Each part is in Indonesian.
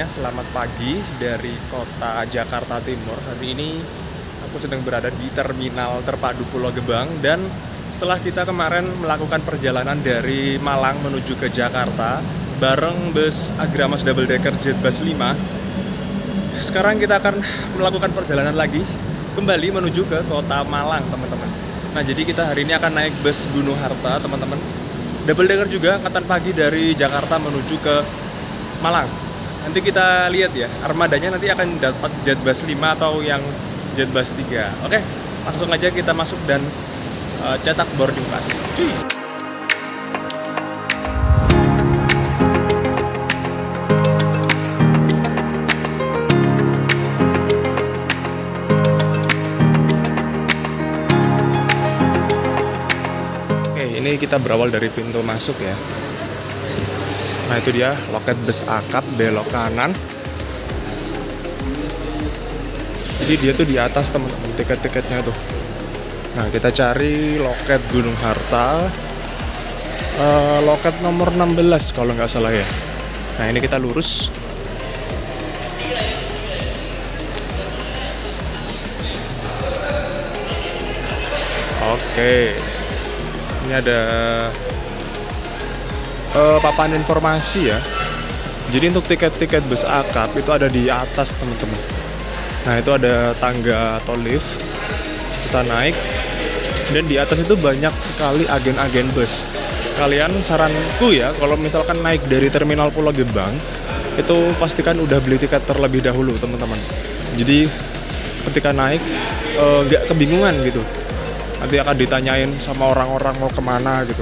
semuanya, selamat pagi dari kota Jakarta Timur. Hari ini aku sedang berada di Terminal Terpadu Pulau Gebang. Dan setelah kita kemarin melakukan perjalanan dari Malang menuju ke Jakarta bareng bus Agramas Double Decker Jetbus 5, sekarang kita akan melakukan perjalanan lagi kembali menuju ke kota Malang, teman-teman. Nah, jadi kita hari ini akan naik bus Gunung Harta, teman-teman. Double Decker juga, angkatan pagi dari Jakarta menuju ke Malang. Nanti kita lihat ya, armadanya nanti akan dapat Jetbus 5 atau yang Jetbus 3. Oke, langsung aja kita masuk dan cetak boarding pass. Cuy. Oke, ini kita berawal dari pintu masuk ya. Nah, itu dia loket bus akap, belok kanan. Jadi dia tuh di atas, teman-teman, tiket-tiketnya tuh. Nah, kita cari loket Gunung Harta, loket nomor 16 kalau nggak salah ya. Nah, ini kita lurus. Oke, ini ada papan informasi ya. Jadi untuk tiket-tiket bus akap itu ada di atas, teman-teman. Nah, itu ada tangga atau lift. Kita naik, dan di atas itu banyak sekali agen-agen bus. Kalian, saranku ya, kalau misalkan naik dari Terminal Pulau Gebang, itu pastikan udah beli tiket terlebih dahulu, teman-teman. Jadi ketika naik nggak kebingungan gitu. Nanti akan ditanyain sama orang-orang mau kemana gitu.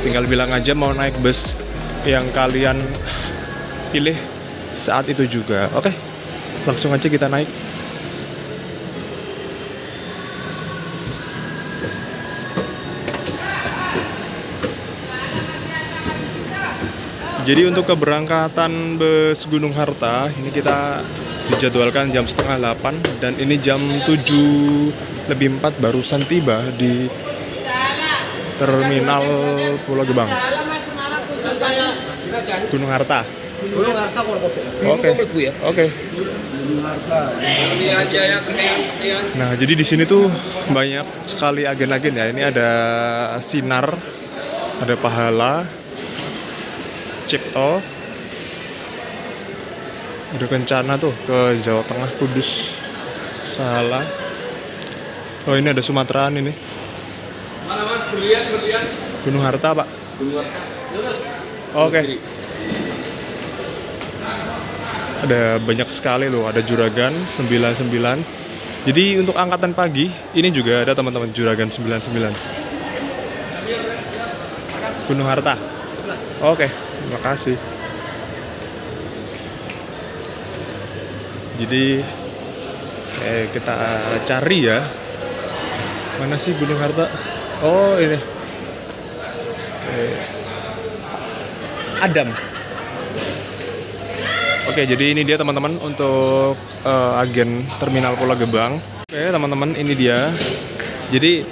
Tinggal bilang aja mau naik bus yang kalian pilih saat itu juga. Oke, langsung aja kita naik. Jadi untuk keberangkatan bus Gunung Harta, ini kita dijadwalkan jam setengah 8. Dan ini jam 7:04 barusan tiba di Terminal Pulau Gebang, Gunung Harta. Gunung Harta Oke. Oke. Gunung Harta. Ini aja ya, Nah, jadi di sini tuh banyak sekali agen-agen ya. Ini ada Sinar, ada Pahala, Cipto, ada Kencana tuh ke Jawa Tengah, Kudus, Salah. Oh, ini ada Sumateraan ini. Mana Mas? Berlian. Gunung Harta, Pak. Gunung Harta. Lurus. Oke. Ada banyak sekali loh, ada Juragan 99. Jadi untuk angkatan pagi ini juga ada, teman-teman, Juragan 99. Gunung Harta. Oke, terima kasih. Jadi kita cari ya. Mana sih Gunung Harta? Oh, ini. Adam. Oke, jadi ini dia, teman-teman, untuk agen Terminal Pulau Gebang. Oke, teman-teman, ini dia. Jadi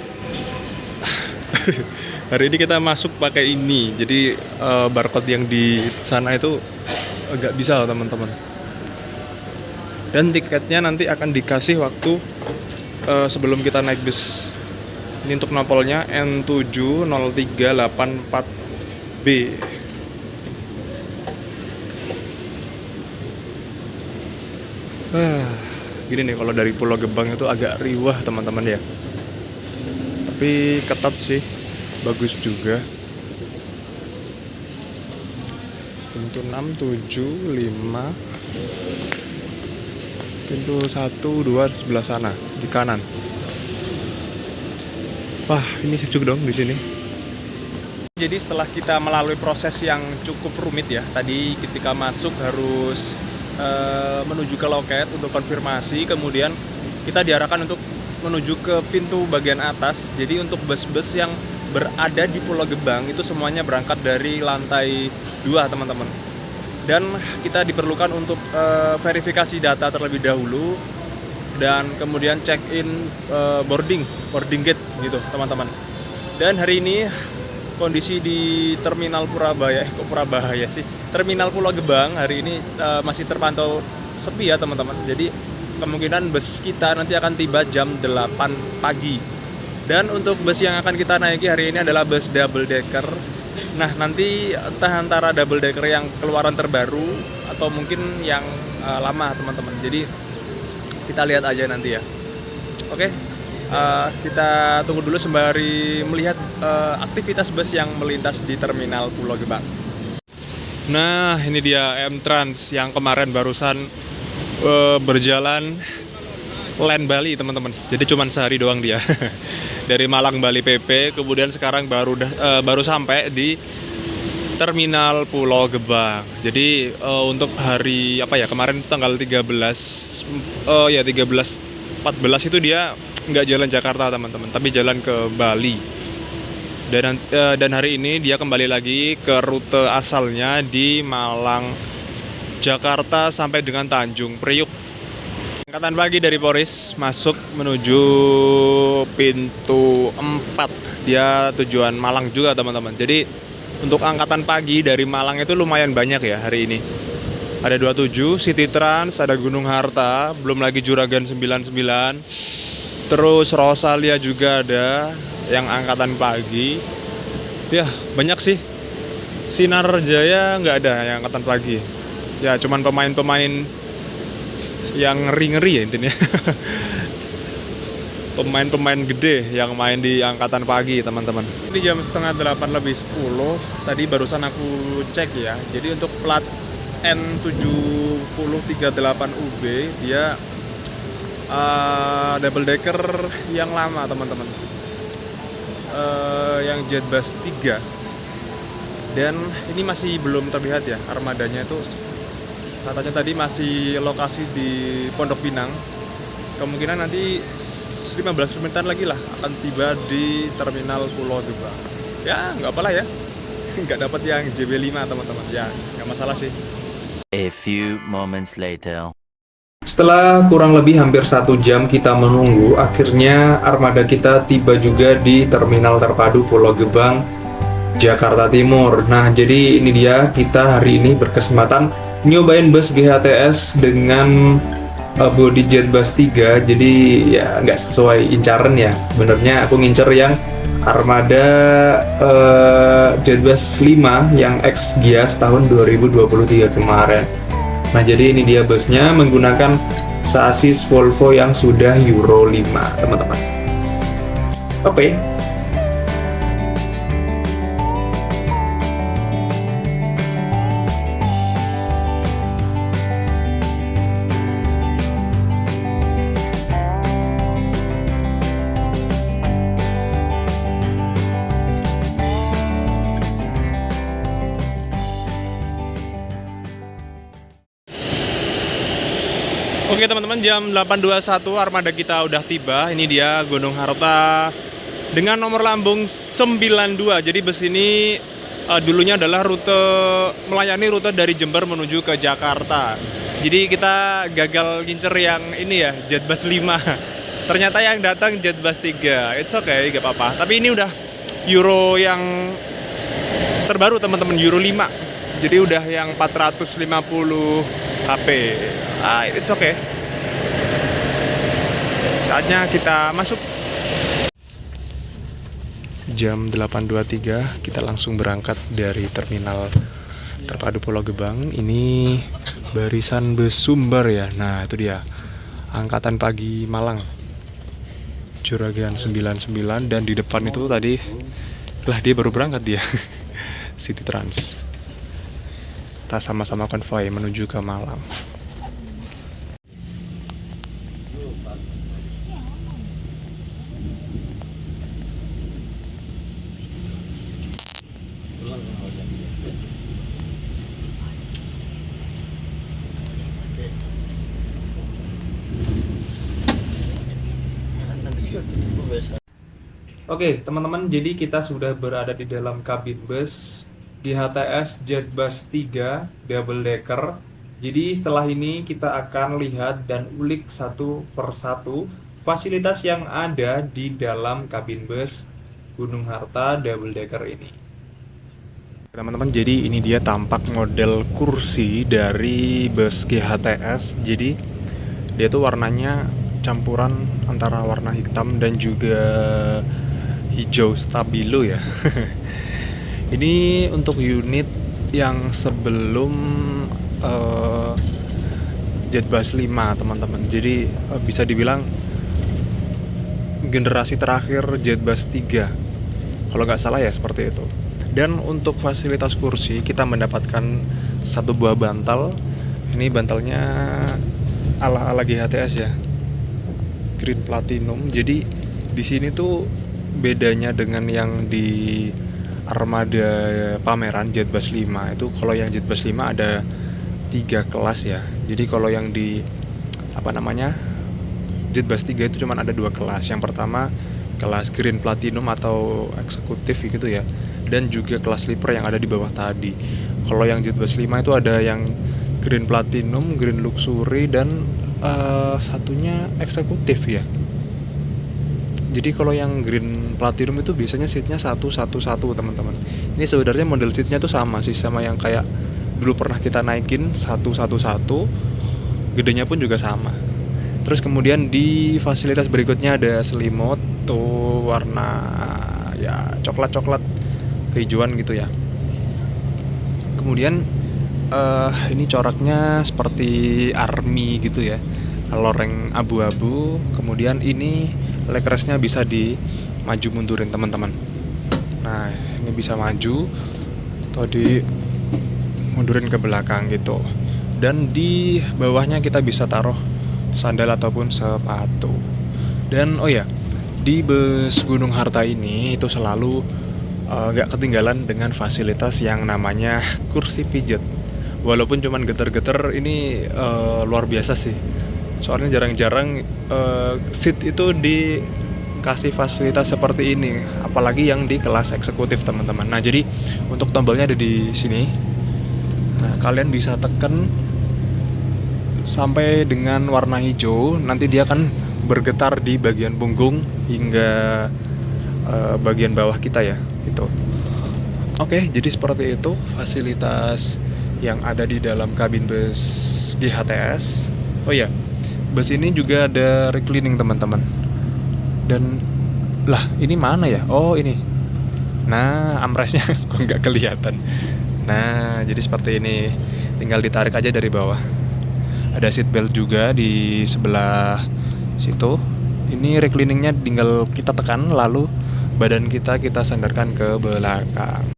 hari ini kita masuk pakai ini. Jadi barcode yang di sana itu agak bisa, teman-teman. Dan tiketnya nanti akan dikasih waktu sebelum kita naik bus. Ini untuk nopolnya N70384B. Gini nih, kalau dari Pulau Gebang itu agak riwah, teman-teman ya. Tapi ketat sih, bagus juga. Pintu 6, 7, 5. Pintu 1, 2 sebelah sana, di kanan. Wah, ini sejuk dong di sini. Jadi setelah kita melalui proses yang cukup rumit ya, tadi ketika masuk harus menuju ke loket untuk konfirmasi, kemudian kita diarahkan untuk menuju ke pintu bagian atas. Jadi untuk bus-bus yang berada di Pulau Gebang itu semuanya berangkat dari lantai 2, teman-teman. Dan kita diperlukan untuk verifikasi data terlebih dahulu, dan kemudian check in boarding gate gitu, teman-teman. Dan hari ini kondisi di Terminal Purabaya, kok Purabaya sih? Terminal Pulau Gebang hari ini masih terpantau sepi ya teman-teman. Jadi kemungkinan bus kita nanti akan tiba jam 8 pagi. Dan untuk bus yang akan kita naiki hari ini adalah bus double decker. Nah, nanti entah antara double decker yang keluaran terbaru atau mungkin yang lama teman-teman. Jadi kita lihat aja nanti ya. Oke, kita tunggu dulu sembari melihat aktivitas bus yang melintas di Terminal Pulau Gebang. Nah, ini dia M-Trans yang kemarin barusan berjalan land Bali teman-teman. Jadi cuma sehari doang dia. Dari Malang Bali PP, kemudian sekarang baru sampai di Terminal Pulau Gebang. Jadi untuk hari apa ya, kemarin tanggal 13 14 itu dia nggak jalan Jakarta teman-teman, tapi jalan ke Bali. Dan hari ini dia kembali lagi ke rute asalnya di Malang, Jakarta sampai dengan Tanjung Priuk. Angkatan pagi dari Poris masuk menuju pintu 4. Dia tujuan Malang juga teman-teman. Jadi untuk angkatan pagi dari Malang itu lumayan banyak ya hari ini. Ada 27, City Trans, ada Gunung Harta, belum lagi Juragan 99. Terus Rosalia juga ada yang angkatan pagi. Ya, banyak sih. Sinar Jaya nggak ada yang angkatan pagi. Ya, cuman pemain-pemain yang ngeri-ngeri ya intinya. Pemain-pemain gede yang main di angkatan pagi teman-teman. Ini jam setengah 8 lebih 10. Tadi barusan aku cek ya. Jadi untuk plat N7038UB dia double decker yang lama teman-teman, yang Jetbus 3. Dan ini masih belum terlihat ya armadanya itu. Katanya tadi masih lokasi di Pondok Pinang. Kemungkinan nanti 15 menitan lagi lah akan tiba di Terminal Pulau Gebang. Ya nggak apalah ya, nggak dapat yang JB5 teman-teman. Ya nggak masalah sih. A few moments later. Setelah kurang lebih hampir 1 jam kita menunggu, akhirnya armada kita tiba juga di Terminal Terpadu Pulau Gebang, Jakarta Timur. Nah, jadi ini dia, kita hari ini berkesempatan nyobain bus GHTS dengan body Jetbus 3. Jadi ya nggak sesuai incaran ya. Sebenarnya aku ngincer yang armada Jetbus 5 yang X Gias tahun 2023 kemarin. Nah, jadi ini dia busnya menggunakan sasis Volvo yang sudah Euro 5, teman-teman. Oke. Oke teman-teman, jam 8.21 armada kita udah tiba. Ini dia Gunung Harta dengan nomor lambung 92. Jadi bus ini dulunya adalah melayani rute dari Jember menuju ke Jakarta. Jadi kita gagal ngincer yang ini ya, Jetbus 5. Ternyata yang datang Jetbus 3. It's okay, gak apa-apa. Tapi ini udah Euro yang terbaru teman-teman, Euro 5. Jadi udah yang 450 HP. It's okay. Saatnya kita masuk. Jam 8.23 kita langsung berangkat dari Terminal Terpadu Pulau Gebang. Ini barisan bus Sumber ya. Nah, itu dia. Angkatan pagi Malang. Juragan 99 dan di depan itu tadi dia baru berangkat dia. City Trans. Kita sama-sama konvoy menuju ke Malang. Oke, teman-teman, jadi kita sudah berada di dalam kabin bus GHTS Jetbus 3 double decker. Jadi setelah ini kita akan lihat dan ulik satu persatu fasilitas yang ada di dalam kabin bus Gunung Harta double decker ini. Teman-teman, jadi ini dia tampak model kursi dari bus GHTS. Jadi dia tuh warnanya campuran antara warna hitam dan juga hijau stabilo ya. Ini untuk unit yang sebelum Jetbus 5 teman-teman. Jadi bisa dibilang generasi terakhir Jetbus 3 kalau nggak salah ya, seperti itu. Dan untuk fasilitas kursi kita mendapatkan satu buah bantal. Ini bantalnya ala GHTS ya, Green Platinum. Jadi di sini tuh bedanya dengan yang di armada pameran Jetbus 5 itu, kalau yang Jetbus 5 ada 3 kelas ya. Jadi kalau yang di Jetbus 3 itu cuma ada 2 kelas. Yang pertama kelas Green Platinum atau eksekutif gitu ya, dan juga kelas sleeper yang ada di bawah tadi. Kalau yang Jetbus 5 itu ada yang Green Platinum, Green Luxury, dan satunya eksekutif ya. Jadi kalau yang Green Platinum itu biasanya seatnya 111 teman-teman. Ini sebenarnya model seatnya tuh sama sih, sama yang kayak dulu pernah kita naikin 111. Gedenya pun juga sama. Terus kemudian di fasilitas berikutnya ada selimut tuh warna ya coklat kehijauan gitu ya. Kemudian ini coraknya seperti army gitu ya, loreng abu-abu. Kemudian ini leg restnya bisa dimaju mundurin teman-teman. Nah ini bisa maju atau di mundurin ke belakang gitu. Dan di bawahnya kita bisa taruh sandal ataupun sepatu. Dan oh ya, di bus Gunung Harta ini itu selalu gak ketinggalan dengan fasilitas yang namanya kursi pijat. Walaupun cuman getar-getar, ini luar biasa sih. Soalnya jarang-jarang seat itu dikasih fasilitas seperti ini, apalagi yang di kelas eksekutif teman-teman. Nah jadi untuk tombolnya ada di sini. Nah kalian bisa tekan sampai dengan warna hijau, nanti dia akan bergetar di bagian punggung hingga bagian bawah kita ya gitu. Oke, jadi seperti itu fasilitas yang ada di dalam kabin bus GHTS. Oh ya, bus ini juga ada reclining teman-teman. Dan lah ini mana ya? Oh ini. Nah armrestnya kok nggak kelihatan. Nah jadi seperti ini, tinggal ditarik aja dari bawah. Ada seat belt juga di sebelah situ. Ini recliningnya tinggal kita tekan, lalu badan kita sandarkan ke belakang.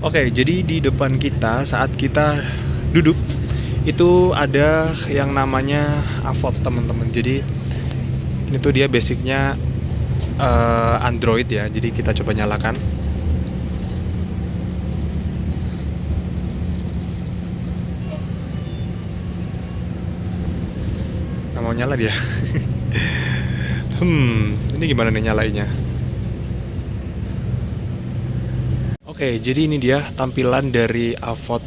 Oke, jadi di depan kita saat kita duduk itu ada yang namanya AVOD teman-teman. Jadi itu dia basicnya Android ya. Jadi kita coba nyalakan. Mau nyala dia. Ini gimana nih nyalainnya? Oke, jadi ini dia tampilan dari AVOD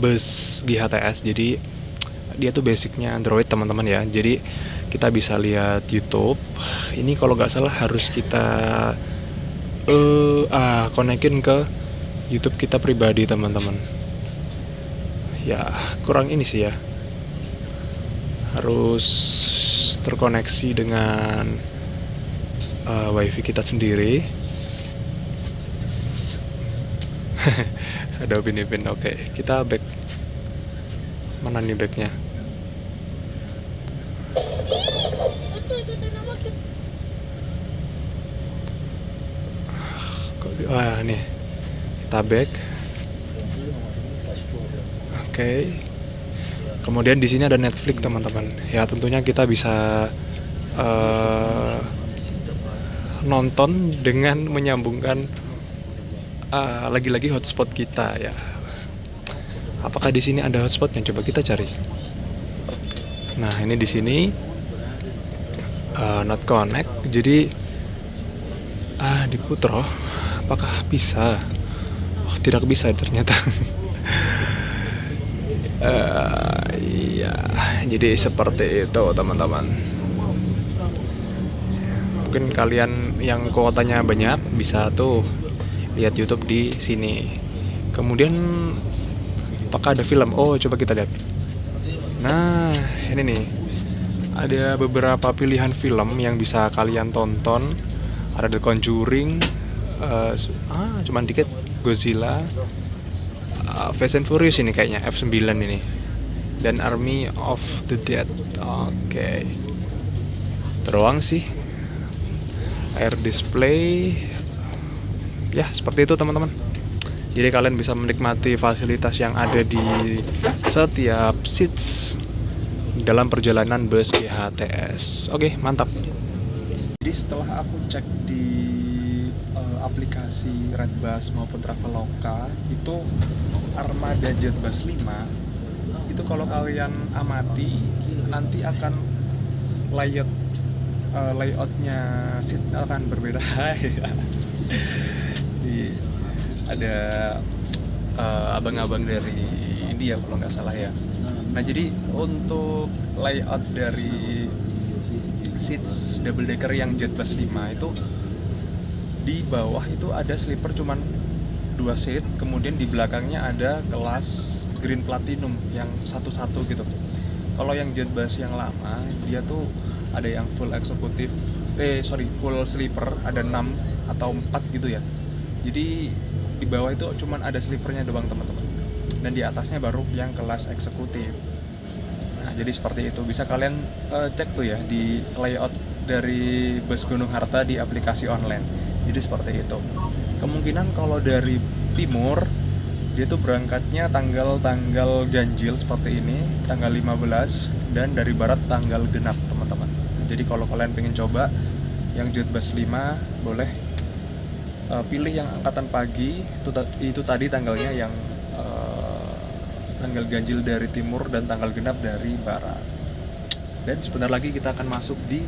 bus GHTS. Jadi dia tuh basicnya Android teman-teman ya. Jadi kita bisa lihat YouTube. Ini kalau nggak salah harus kita konekin ke YouTube kita pribadi teman-teman. Ya kurang ini sih ya. Harus terkoneksi dengan wifi kita sendiri. Ada Upin Ipin. Oke, kita back. Mana nih backnya? Wah nih, kita back. Oke. Kemudian di sini ada Netflix teman-teman. Ya tentunya kita bisa nonton dengan menyambungkan lagi-lagi hotspot kita ya. Apakah di sini ada hotspotnya? Coba kita cari. Nah ini di sini not connect. Jadi diputer. Apakah bisa? Oh tidak bisa ternyata. Iya, jadi seperti itu teman-teman. Mungkin kalian yang kuotanya banyak bisa tuh lihat YouTube di sini. Kemudian apakah ada film? Oh, coba kita lihat. Nah, ini nih. Ada beberapa pilihan film yang bisa kalian tonton. Ada The Conjuring, cuman dikit, Godzilla, Fast and Furious ini kayaknya F9 ini, dan Army of the Dead. Oke. Teruang sih. Air display. Ya, seperti itu teman-teman. Jadi kalian bisa menikmati fasilitas yang ada di setiap seats dalam perjalanan bus GHTS. Oke, mantap. Jadi setelah aku cek di aplikasi Redbus maupun Traveloka, itu Armada Jetbus 5 itu kalau kalian amati nanti akan layoutnya seat akan berbeda. Jadi ada abang-abang dari India kalau nggak salah ya. Nah, jadi untuk layout dari seats double decker yang Jetbus 5 itu di bawah itu ada sleeper cuman 2 seat, kemudian di belakangnya ada kelas Green Platinum yang satu-satu gitu. Kalau yang Jetbus yang lama dia tuh ada yang full eksekutif, full sleeper, ada 6 atau 4 gitu ya. Jadi di bawah itu cuman ada sleepernya doang teman-teman, dan di atasnya baru yang kelas eksekutif. Nah, jadi seperti itu. Bisa kalian cek tuh ya di layout dari bus Gunung Harta di aplikasi online. Jadi seperti itu. Kemungkinan kalau dari timur dia tuh berangkatnya tanggal ganjil seperti ini, tanggal 15, dan dari barat tanggal genap teman-teman. Jadi kalau kalian pengen coba yang Jetbus 5 boleh pilih yang angkatan pagi, itu tadi tanggalnya yang tanggal ganjil dari timur dan tanggal genap dari barat. Dan sebentar lagi kita akan masuk di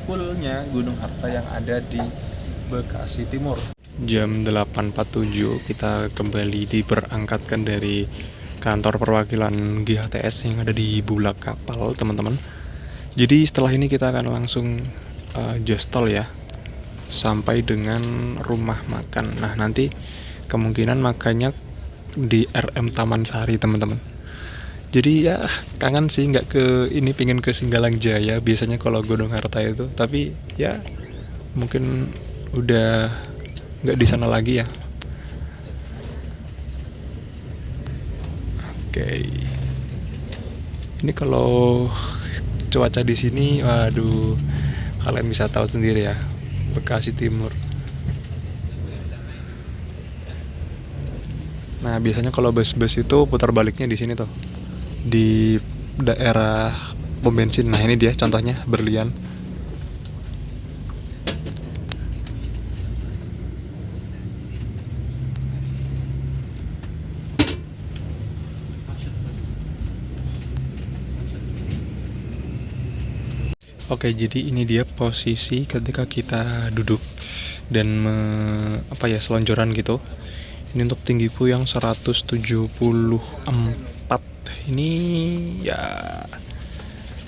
poolnya Gunung Harta yang ada di Bekasi Timur. Jam 8.47 kita kembali diberangkatkan dari kantor perwakilan GHTS yang ada di Bulak Kapal teman-teman. Jadi setelah ini kita akan langsung jostol ya sampai dengan rumah makan. Nah, nanti kemungkinan makannya di RM Taman Sari teman-teman. Jadi ya kangen sih, nggak ke ini, pingin ke Singgalang Jaya biasanya kalau Gunung Harta itu, tapi ya mungkin udah nggak di sana lagi ya. Oke. Ini kalau cuaca di sini, waduh, kalian bisa tahu sendiri ya, Bekasi Timur. Nah, biasanya kalau bus-bus itu putar baliknya di sini tuh, di daerah pom bensin. Nah, ini dia contohnya, Berlian. Oke, jadi ini dia posisi ketika kita duduk dan selonjoran gitu. Ini untuk tinggiku yang 174. Ini ya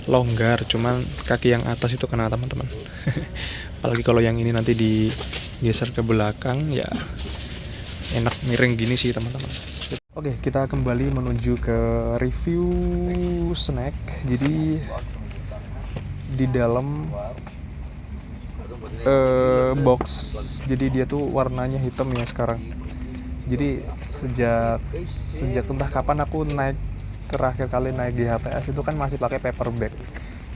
longgar, cuman kaki yang atas itu kena teman-teman. Apalagi kalau yang ini nanti digeser ke belakang, ya enak miring gini sih teman-teman. Oke, kita kembali menuju ke review snack. Jadi di dalam box, jadi dia tuh warnanya hitam ya sekarang. Jadi sejak entah kapan aku terakhir kali naik GHTS itu kan masih pakai paper bag.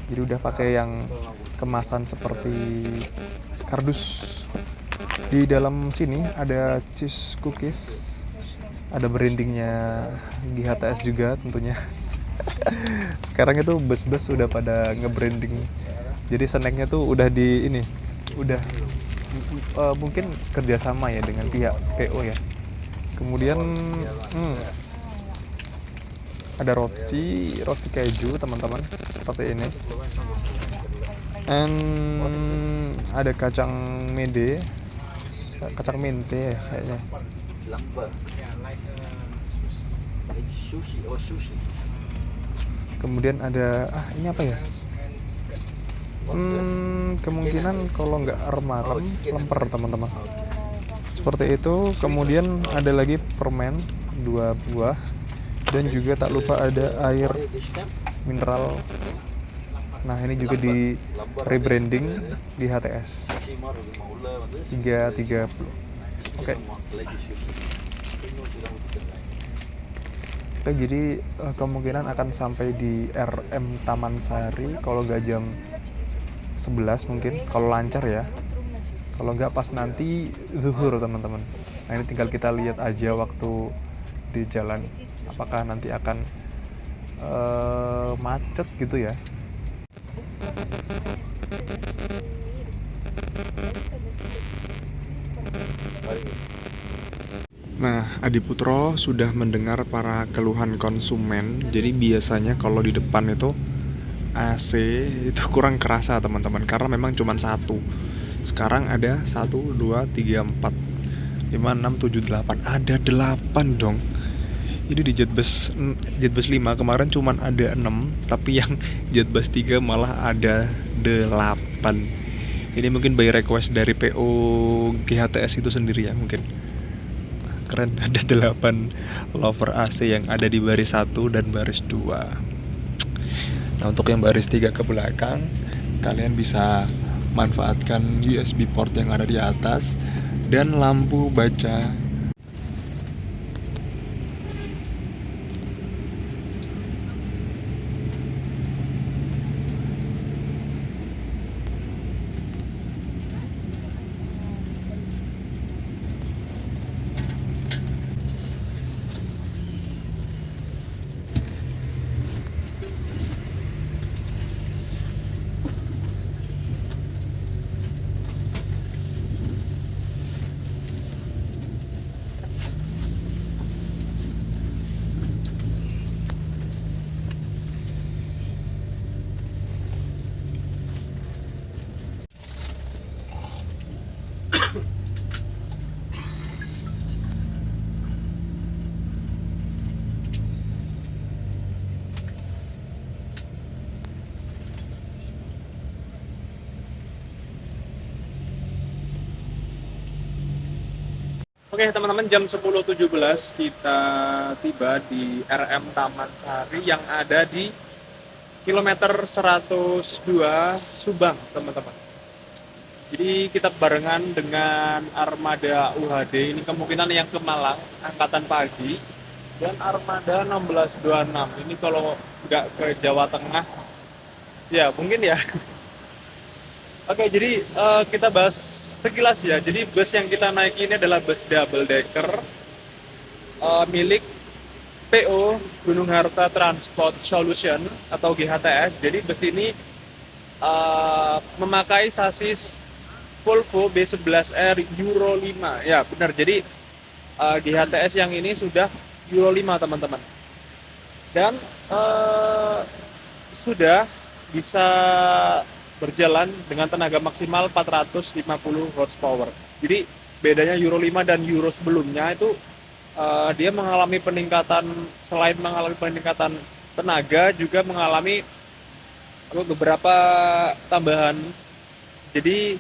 Jadi udah pakai yang kemasan seperti kardus. Di dalam sini ada cheese cookies, ada brandingnya GHTS juga tentunya. Sekarang itu bus-bus udah pada nge-branding. Jadi snacknya tuh udah mungkin kerjasama ya dengan pihak PO ya. Kemudian ada roti keju teman-teman seperti ini. And ada kacang mente ya kayaknya. Kemudian ada ini apa ya? Kemungkinan kalau nggak armarem lemper teman-teman. Seperti itu. Kemudian ada lagi permen 2 buah, dan juga tak lupa ada air mineral. Nah, ini juga di rebranding di HTS 330. Oke. Oke, jadi kemungkinan akan sampai di RM Taman Sari kalau nggak jam 11 mungkin, kalau lancar ya. Kalau nggak pas nanti zuhur teman-teman. Nah, ini tinggal kita lihat aja waktu di jalan, apakah nanti akan macet gitu ya. Nah, Adi Putro sudah mendengar para keluhan konsumen. Jadi biasanya kalau di depan itu AC itu kurang kerasa teman-teman, karena memang cuma satu. Sekarang ada 1, 2, 3, 4, 5, 6, 7, 8. Ada 8 dong. Jadi di Jetbus 5 kemarin cuma ada 6, tapi yang Jetbus 3 malah ada 8. Ini mungkin by request dari PO GHTS itu sendiri ya mungkin. Keren, ada 8 lover AC yang ada di baris 1 dan baris 2. Nah, untuk yang baris 3 ke belakang, kalian bisa manfaatkan USB port yang ada di atas dan lampu baca. Oke teman-teman, jam 10.17 kita tiba di RM Taman Sari yang ada di kilometer 102 Subang teman-teman. Jadi kita barengan dengan armada UHD, ini kemungkinan yang ke Malang, angkatan pagi. Dan armada 1626, ini kalau nggak ke Jawa Tengah, ya mungkin ya. Oke, jadi kita bahas sekilas ya. Jadi bus yang kita naik ini adalah bus double decker milik PO Gunung Harta Transport Solution atau GHTS. Jadi bus ini memakai sasis Volvo B11R Euro 5. Ya benar, jadi GHTS yang ini sudah Euro 5 teman-teman. Dan sudah bisa berjalan dengan tenaga maksimal 450 horsepower. Jadi bedanya Euro 5 dan Euro sebelumnya itu dia mengalami peningkatan, selain mengalami peningkatan tenaga juga mengalami beberapa tambahan. Jadi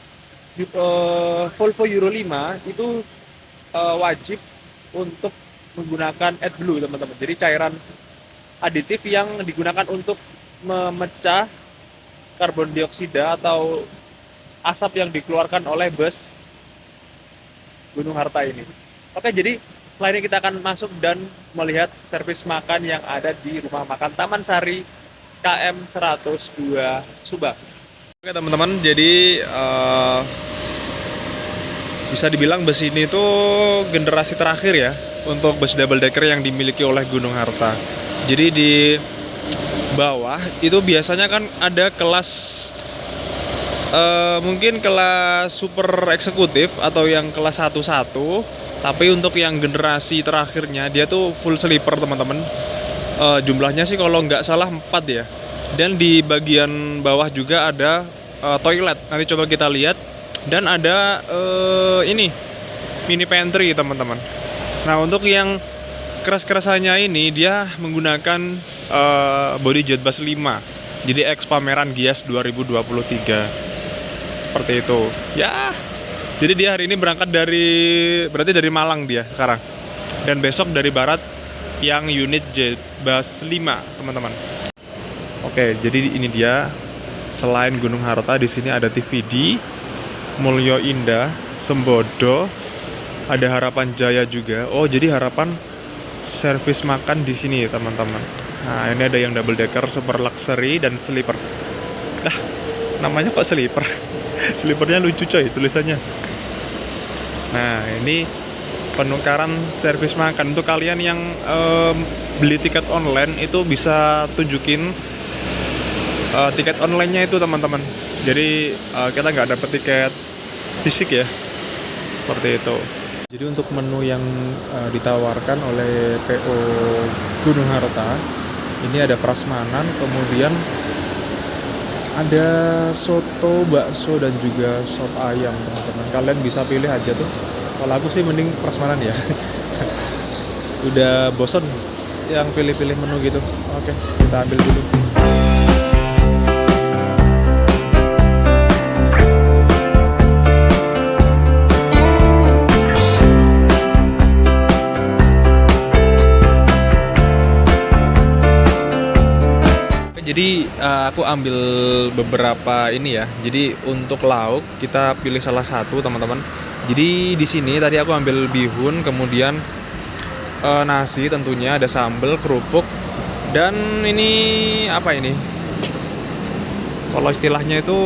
Volvo Euro 5 itu wajib untuk menggunakan AdBlue teman-teman. Jadi cairan aditif yang digunakan untuk memecah karbon dioksida atau asap yang dikeluarkan oleh bus Gunung Harta ini. Oke, jadi selain ini kita akan masuk dan melihat servis makan yang ada di rumah makan Taman Sari KM 102 Subang. Oke teman-teman, jadi bisa dibilang bus ini tuh generasi terakhir ya untuk bus double decker yang dimiliki oleh Gunung Harta. Jadi di bawah itu biasanya kan ada kelas mungkin kelas super eksekutif atau yang kelas 11, tapi untuk yang generasi terakhirnya dia tuh full sleeper teman-teman. Jumlahnya sih kalau nggak salah 4 ya. Dan di bagian bawah juga ada toilet, nanti coba kita lihat. Dan ada ini mini pantry teman-teman. Nah, untuk yang keras-kerasannya ini dia menggunakan body Jetbus 5. Jadi ex pameran Gias 2023. Seperti itu. Ya. Jadi dia hari ini berangkat berarti dari Malang dia sekarang. Dan besok dari Barat yang unit Jetbus 5, teman-teman. Oke, jadi ini dia. Selain Gunung Harta, di sini ada TVD, Mulyo Indah, Sembodo, ada Harapan Jaya juga. Oh, jadi Harapan servis makan di sini, teman-teman. Nah, ini ada yang double decker, super luxury dan sleeper. Namanya kok sleeper? Sleepernya lucu coy tulisannya. Nah, ini penukaran servis makan untuk kalian yang beli tiket online itu bisa tunjukin tiket online-nya itu, teman-teman. Jadi kita nggak dapet tiket fisik ya, seperti itu. Jadi untuk menu yang ditawarkan oleh PO Gunung Harta ini ada prasmanan, kemudian ada soto, bakso, dan juga sop ayam, teman-teman. Kalian bisa pilih aja tuh. Kalau aku sih mending prasmanan ya. Udah bosen yang pilih-pilih menu gitu. Oke, kita ambil dulu. Jadi aku ambil beberapa ini ya. Jadi untuk lauk kita pilih salah satu, teman-teman. Jadi di sini tadi aku ambil bihun, kemudian nasi tentunya, ada sambal, kerupuk, dan ini apa ini? Kalau istilahnya itu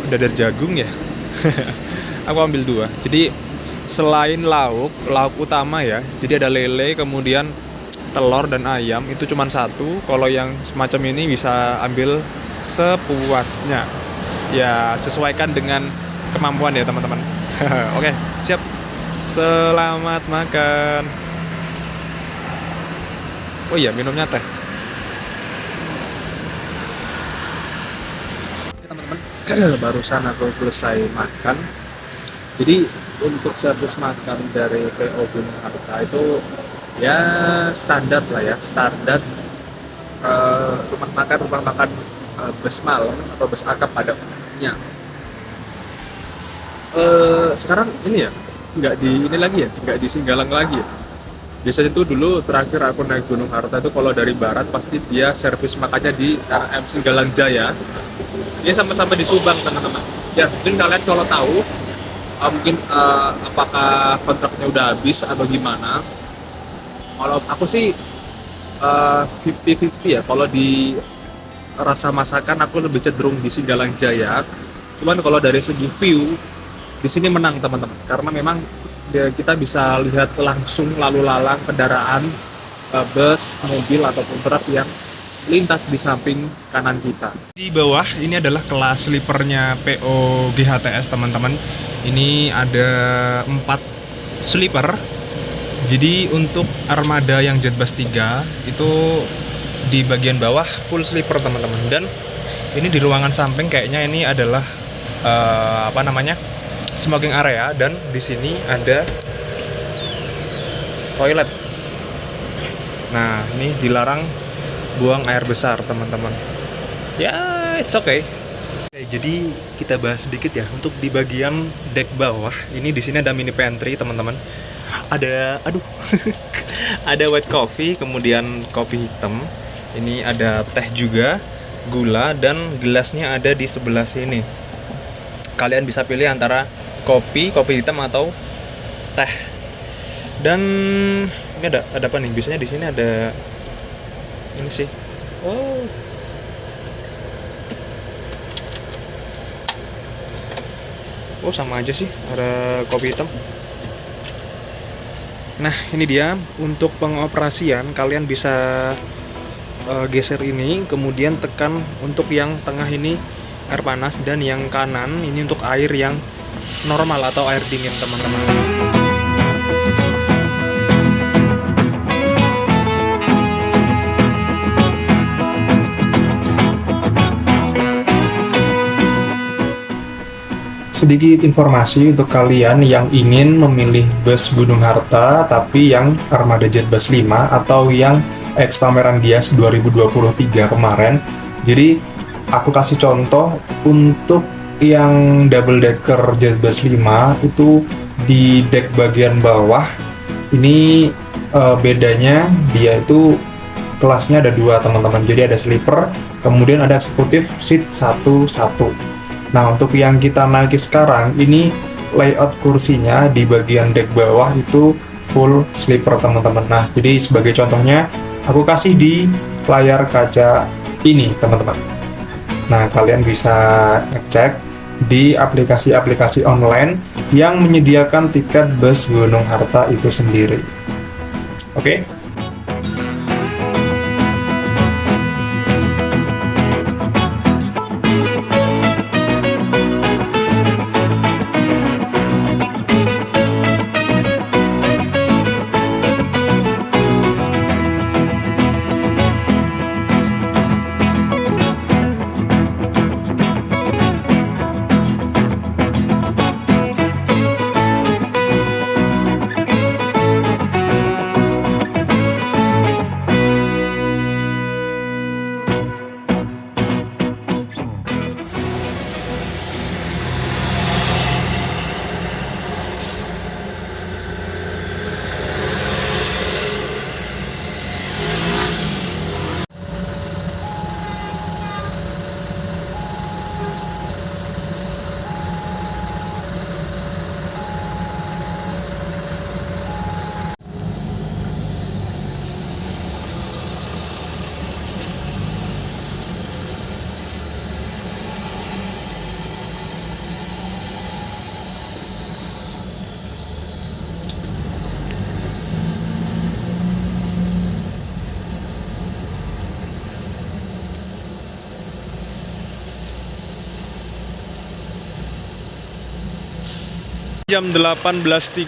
dadar jagung ya. Aku ambil 2. Jadi selain lauk utama ya. Jadi ada lele, kemudian telur dan ayam, itu cuma 1. Kalau yang semacam ini bisa ambil sepuasnya. Ya, sesuaikan dengan kemampuan ya, teman-teman. Oke, siap. Selamat makan. Oh iya, minumnya teh. Oke, teman-teman. Barusan aku selesai makan. Jadi untuk servis makan dari PO Gunung Harta itu ya standar lah ya, standar rumah makan bus malam atau bus akap pada umumnya. Sekarang ini ya nggak di ini lagi ya, nggak di Singgalang lagi ya. Biasanya tuh dulu terakhir aku naik Gunung Harta itu kalau dari barat pasti dia servis makannya di RM Singgalang Jaya. Dia sama-sama di Subang, teman-teman. Ya mungkin kalian kalau tahu mungkin apakah kontraknya udah habis atau gimana. Kalau aku sih 50-50 ya. Kalau di rasa masakan aku lebih cenderung di Singgalang Jaya. Cuman kalau dari segi view di sini menang, teman-teman. Karena memang kita bisa lihat langsung lalu lalang kendaraan bus, mobil ataupun truk yang lintas di samping kanan kita. Di bawah ini adalah kelas sleepernya PO GHTS, teman-teman. Ini ada 4 sleeper. Jadi untuk armada yang Jetbus 3 itu di bagian bawah full sleeper, teman-teman. Dan ini di ruangan samping kayaknya ini adalah smoking area, dan di sini ada toilet. Nah, ini dilarang buang air besar, teman-teman. Ya, it's okay. Oke, jadi kita bahas sedikit ya untuk di bagian deck bawah. Ini di sini ada mini pantry, teman-teman. Ada ada white coffee, kemudian kopi hitam. Ini ada teh juga, gula, dan gelasnya ada di sebelah sini. Kalian bisa pilih antara kopi hitam atau teh. Dan ini ada apa nih? Biasanya di sini ada ini sih. Oh, sama aja sih, ada kopi hitam. Nah, ini dia untuk pengoperasian. Kalian bisa geser ini, kemudian tekan untuk yang tengah ini air panas, dan yang kanan ini untuk air yang normal atau air dingin, teman-teman. Sedikit informasi untuk kalian yang ingin memilih bus Gunung Harta tapi yang armada Jetbus 5 atau yang ex pameran Gias 2023 kemarin. Jadi aku kasih contoh untuk yang double decker JetBus 5 itu di deck bagian bawah ini bedanya dia itu kelasnya ada dua teman-teman. Jadi ada sleeper, kemudian ada eksekutif seat 1. Nah, untuk yang kita naiki sekarang ini layout kursinya di bagian deck bawah itu full sleeper teman-teman. Nah, jadi sebagai contohnya aku kasih di layar kaca ini teman-teman. Nah, kalian bisa ngecek di aplikasi-aplikasi online yang menyediakan tiket bus Gunung Harta itu sendiri. Oke? Jam 18.13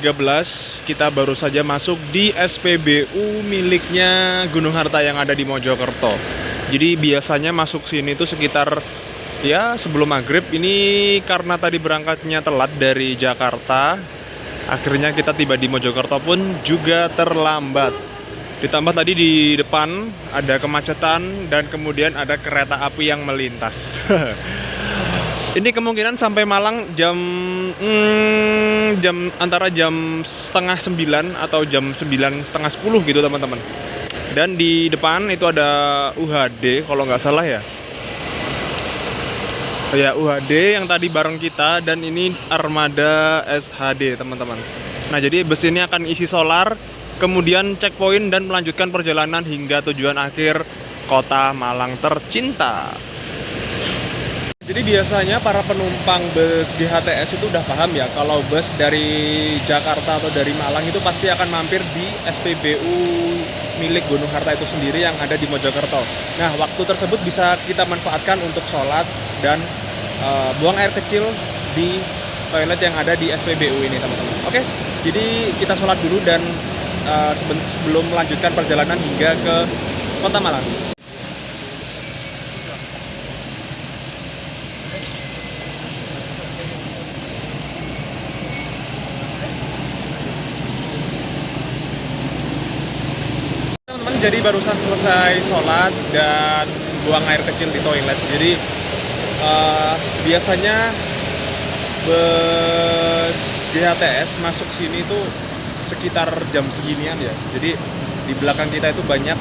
kita baru saja masuk di SPBU miliknya Gunung Harta yang ada di Mojokerto. Jadi biasanya masuk sini tuh sekitar ya sebelum maghrib. Ini karena tadi berangkatnya telat dari Jakarta, akhirnya kita tiba di Mojokerto pun juga terlambat. Ditambah tadi di depan ada kemacetan dan kemudian ada kereta api yang melintas. Ini kemungkinan sampai Malang antara jam setengah 9 atau jam 9 setengah 10 gitu teman-teman. Dan di depan itu ada UHD kalau nggak salah ya. Ya UHD yang tadi bareng kita, dan ini armada SHD teman-teman. Nah jadi bus ini akan isi solar, kemudian checkpoint dan melanjutkan perjalanan hingga tujuan akhir kota Malang tercinta. Jadi biasanya para penumpang bus GHTS itu udah paham ya kalau bus dari Jakarta atau dari Malang itu pasti akan mampir di SPBU milik Gunung Harta itu sendiri yang ada di Mojokerto. Nah, waktu tersebut bisa kita manfaatkan untuk sholat dan buang air kecil di toilet yang ada di SPBU ini teman-teman. Oke, jadi kita sholat dulu dan sebelum melanjutkan perjalanan hingga ke kota Malang. Jadi barusan selesai sholat dan buang air kecil di toilet. Jadi biasanya bus GHTS masuk sini itu sekitar jam seginian ya. Jadi di belakang kita itu banyak,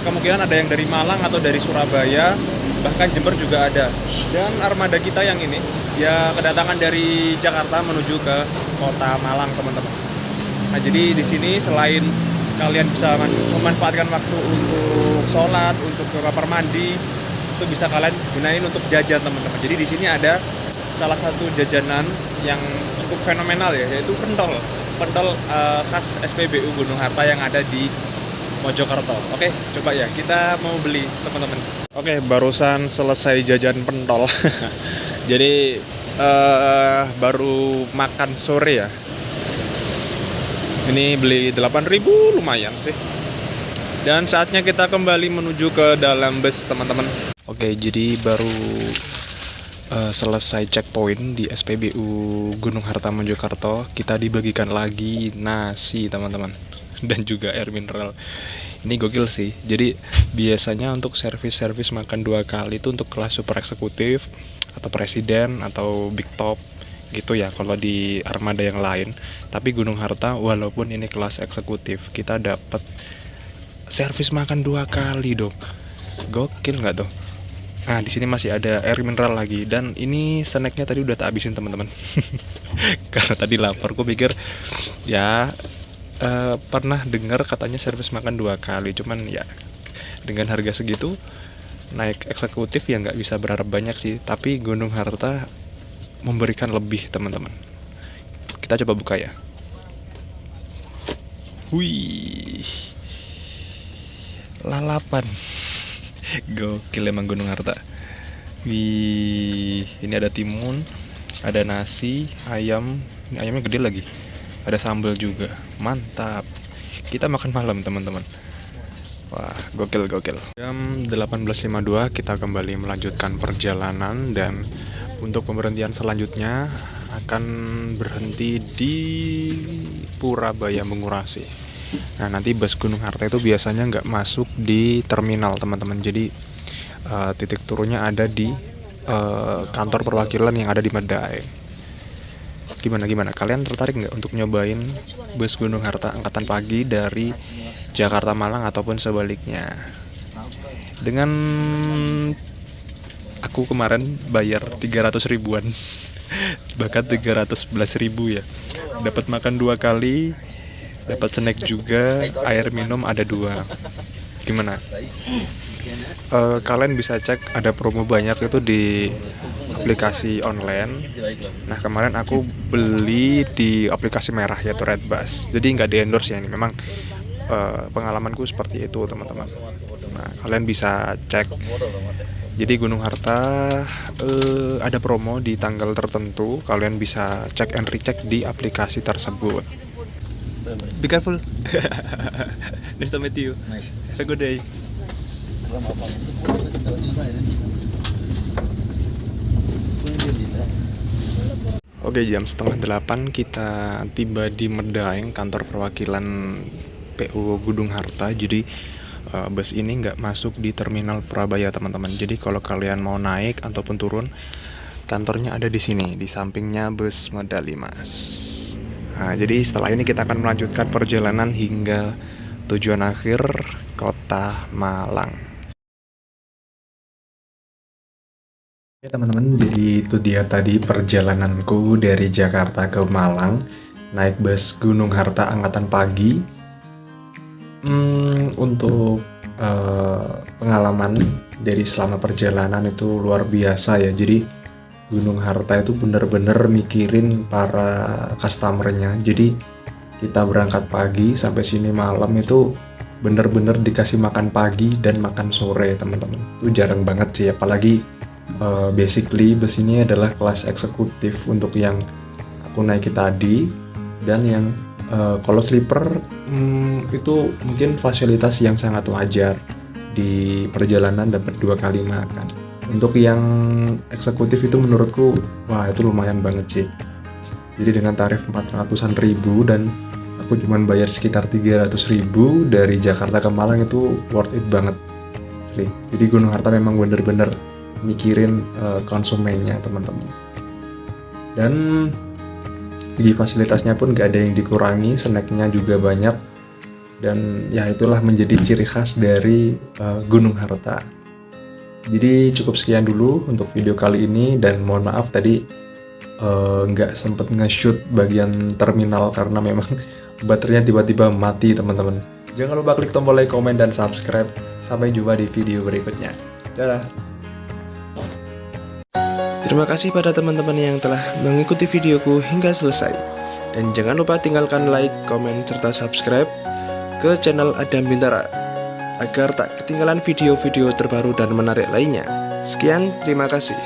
kemungkinan ada yang dari Malang atau dari Surabaya, bahkan Jember juga ada. Dan armada kita yang ini ya kedatangan dari Jakarta menuju ke kota Malang teman-teman. Nah jadi di sini selain kalian bisa memanfaatkan waktu untuk sholat, untuk ke kamar mandi, itu bisa kalian gunain untuk jajan teman-teman. Jadi di sini ada salah satu jajanan yang cukup fenomenal ya, yaitu pentol khas SPBU Gunung Harta yang ada di Mojokerto. Oke, coba ya kita mau beli teman-teman. Oke, barusan selesai jajan pentol. Jadi baru makan sore ya. Ini beli 8.000, lumayan sih. Dan saatnya kita kembali menuju ke dalam bus teman-teman. Oke, jadi baru selesai checkpoint di SPBU Gunung Harta Mojokerto. Kita dibagikan lagi nasi teman-teman, dan juga air mineral. Ini gokil sih. Jadi biasanya untuk servis makan 2 kali itu untuk kelas super eksekutif atau presiden atau big top gitu ya kalau di armada yang lain. Tapi Gunung Harta walaupun ini kelas eksekutif, kita dapat servis makan 2 kali dong. Gokil nggak tuh? Nah, di sini masih ada air mineral lagi, dan ini snacknya tadi udah tak habisin teman-teman. Karena tadi lapar, aku pikir ya pernah dengar katanya servis makan 2 kali, cuman ya dengan harga segitu naik eksekutif ya nggak bisa berharap banyak sih. Tapi Gunung Harta memberikan lebih teman-teman. Kita coba buka ya. Wih, lalapan. Gokil emang Gunung Harta. Wih, ini ada timun, ada nasi, ayam. Ini ayamnya gede lagi. Ada sambal juga. Mantap. Kita makan malam, teman-teman. Wah, gokil. Jam 18.52 kita kembali melanjutkan perjalanan, dan untuk pemberhentian selanjutnya akan berhenti di Purabaya Mengurasi. Nah, nanti bus Gunung Harta itu biasanya nggak masuk di terminal, teman-teman. Jadi titik turunnya ada di kantor perwakilan yang ada di Medaeng. Gimana? Kalian tertarik nggak untuk nyobain bus Gunung Harta angkatan pagi dari Jakarta Malang ataupun sebaliknya? Dengan aku kemarin bayar 300 ribuan, bahkan 311 ribu ya. Dapat makan 2 kali, dapat snack juga, air minum ada 2. Gimana? Kalian bisa cek, ada promo banyak itu di aplikasi online. Nah, kemarin aku beli di aplikasi merah yaitu Redbus. Jadi nggak di endorse ya, ini memang pengalamanku seperti itu teman-teman. Nah, kalian bisa cek. Jadi Gunung Harta ada promo di tanggal tertentu. Kalian bisa cek and recheck di aplikasi tersebut. Be careful. Nice to meet you. Nice. Have a good day. Oke, jam 7:30 kita tiba di Medaeng, kantor perwakilan PU Gunung Harta. Jadi bus ini nggak masuk di terminal Purabaya, teman-teman. Jadi kalau kalian mau naik ataupun turun, kantornya ada di sini, di sampingnya bus Medali Mas. Nah, jadi setelah ini kita akan melanjutkan perjalanan hingga tujuan akhir, Kota Malang. Ya teman-teman, jadi itu dia tadi perjalananku dari Jakarta ke Malang naik bus Gunung Harta angkatan pagi. Untuk pengalaman dari selama perjalanan itu luar biasa ya. Jadi Gunung Harta itu bener-bener mikirin para customernya. Jadi kita berangkat pagi sampai sini malam itu bener-bener dikasih makan pagi dan makan sore, teman-teman. Itu jarang banget sih, apalagi basically bus ini adalah kelas eksekutif untuk yang aku naiki tadi, dan yang kalau sleeper itu mungkin fasilitas yang sangat wajar di perjalanan, dapat 2 kali makan. Untuk yang eksekutif itu menurutku wah itu lumayan banget sih. Jadi dengan tarif 400-an ribu dan aku cuman bayar sekitar 300 ribu dari Jakarta ke Malang, itu worth it banget asli. Jadi Gunung Harta memang bener-bener mikirin konsumennya, teman-teman. Dan segi fasilitasnya pun gak ada yang dikurangi, snacknya juga banyak, dan ya itulah menjadi ciri khas dari Gunung Harta. Jadi cukup sekian dulu untuk video kali ini, dan mohon maaf tadi nggak sempet nge-shoot bagian terminal karena memang baterainya tiba-tiba mati, teman-teman. Jangan lupa klik tombol like, komen, dan subscribe. Sampai jumpa di video berikutnya. Dadah. Terima kasih pada teman-teman yang telah mengikuti videoku hingga selesai. Dan jangan lupa tinggalkan like, komen, serta subscribe ke channel Adam Bintara agar tak ketinggalan video-video terbaru dan menarik lainnya. Sekian, terima kasih.